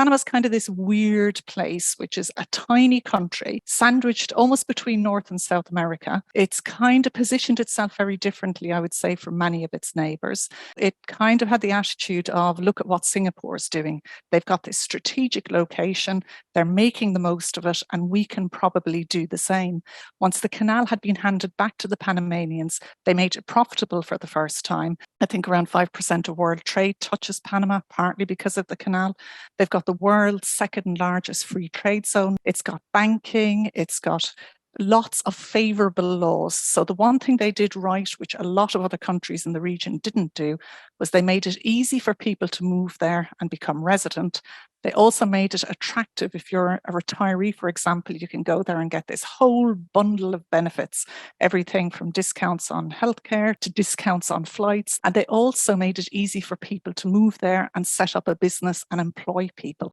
Panama's kind of this weird place, which is a tiny country sandwiched almost between North and South America. It's kind of positioned itself very differently, I would say, from many of its neighbours. It kind of had the attitude of, look at what Singapore's doing. They've got this strategic location, they're making the most of it, and we can probably do the same. Once the canal had been handed back to the Panamanians, they made it profitable for the first time. I think around 5% of world trade touches Panama, partly because of the canal. They've got the world's second largest free trade zone. It's got banking, it's got lots of favourable laws. So the one thing they did right, which a lot of other countries in the region didn't do, was they made it easy for people to move there and become resident. They also made it attractive. If you're a retiree, for example, you can go there and get this whole bundle of benefits, everything from discounts on healthcare to discounts on flights. And they also made it easy for people to move there and set up a business and employ people.